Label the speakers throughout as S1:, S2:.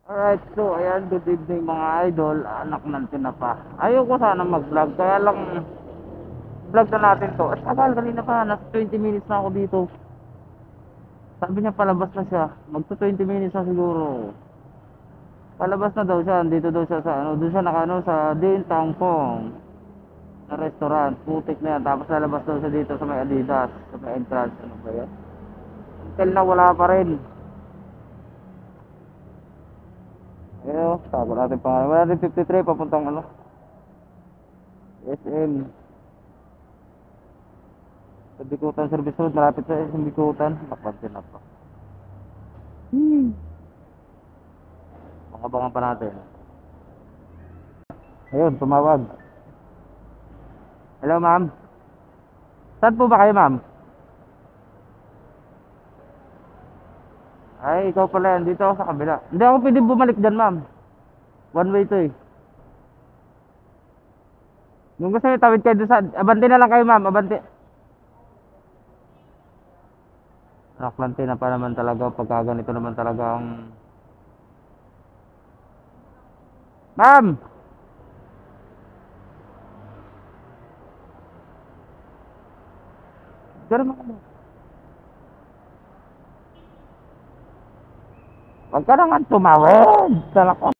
S1: Alright, so ayan, good evening mga idol, anak ng tinapa. Ayoko sana mag-vlog, kaya lang vlog na natin to. At tagal, kanina pa, nasa 20 minutes na ako dito. Sabi niya palabas na siya, magto 20 minutes na siguro. Palabas na daw siya, dito daw siya sa ano, doon siya nakano sa Din Tang Fong na restaurant, putik na yan. Tapos lalabas daw siya dito sa may Adidas, sa may entrance, ano ba yan? Until na wala pa rin. Ayun, sabi natin pangalan, 153 papuntang ano, SM. Sa Bikutan Service Road, malapit sa SM Bikutan. Napansin na pa. Makabangan pa natin. Ayun, tumawag. Hello, ma'am. Saan po ba kayo, ma'am? Ay, ikaw pala yan. Dito ako sa kabila. Hindi ako pwede bumalik dyan, ma'am. One way to eh. Kung gusto nyo, tawid kayo doon sa... Abante na lang kayo, ma'am. Abante. Naklante na pa naman talaga. Pagka ganito naman talaga ang... Ma'am! Ganun ako. Huwag ka naman tumawid. Talako.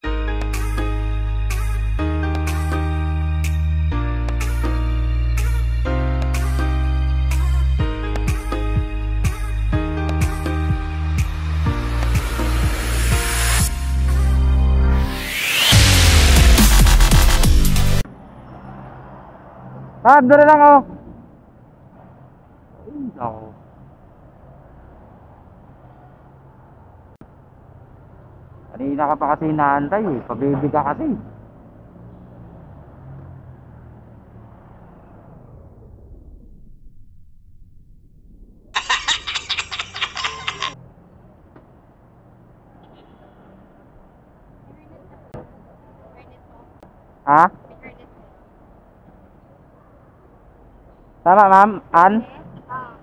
S1: Ah, doon na lang ako. Ay, nako. Kanina ka pa kasi inaantay eh. Pabibi ka kasi. Ha? Tama, ma'am? An?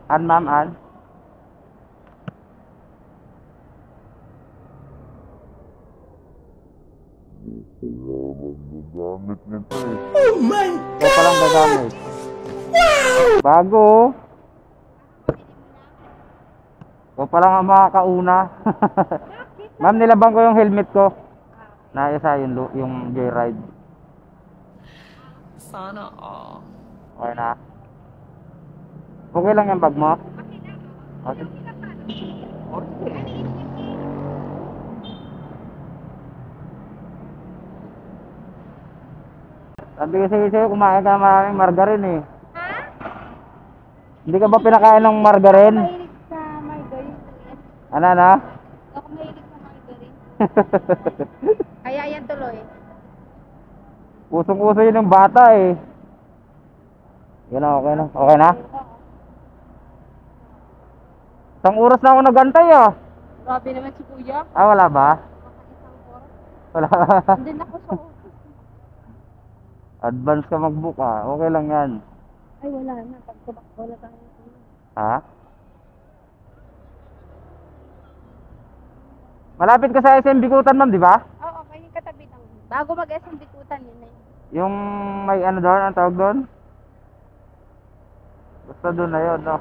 S1: An, ma'am, an? Gagamit nito eh. Oh my God! Ito palang gagamit. Bago. Ito palang ang makakauna. Ma'am, nilabang ko yung helmet ko. Naisa yung joyride.
S2: Sana all.
S1: Okay na. Okay lang yung bag mo? Okay. Sabi kasi sa'yo, kumain ka maraming margarine eh.
S3: Ha?
S1: Hindi ka ba pinakain ng margarine?
S3: Mahilig sa margarine.
S1: Ano na?
S3: Ako mahilig sa margarine. Kaya yan tuloy.
S1: Usong-uso yun ng bata eh. Yun na, okay na. Okay na? Isang oras na ako nagantay ah.
S3: Grabe naman si Kuya.
S1: Ah, wala ba?
S3: Isang oras.
S1: Wala.
S3: Hindi na ako sa office.
S1: Advance ka mag-book ah. Okay lang yan.
S3: Ay, wala na. Pagkabak wala tayo.
S1: Ha? Malapit ka sa SM Bikutan, ma'am, di ba?
S3: Oo, may katabi lang. Bago mag-SM Bikutan yun eh.
S1: Yung may ano doon, ang tawag doon? Basta doon na yun, no?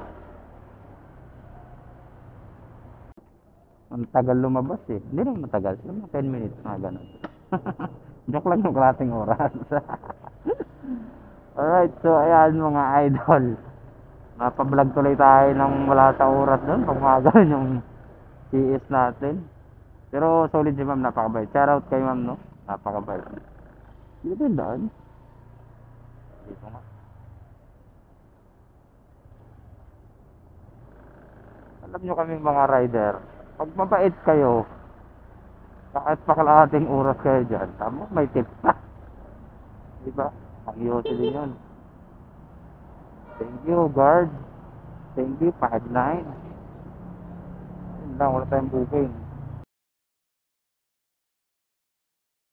S1: Ang tagal lumabas eh. Hindi naman matagal. Yung 10 minutes na gano'n. Joke lang yung kalating oras. Alright, so ayan mga idol. Napablog tuloy tayo ng wala sa oras doon. Pag mga ganun yung CS natin. Pero solid si ma'am, napakabait. Shout out kay ma'am, no? Napakabait. Dito yung daan. Dito nga. Alam nyo kami mga rider, pag mabait kayo, kahit pakalahating oras kayo dyan, tama, may tip na. Diba? Ang yosi din yun. Thank you, guard. Thank you, 5-9. Yun lang, wala tayong booking.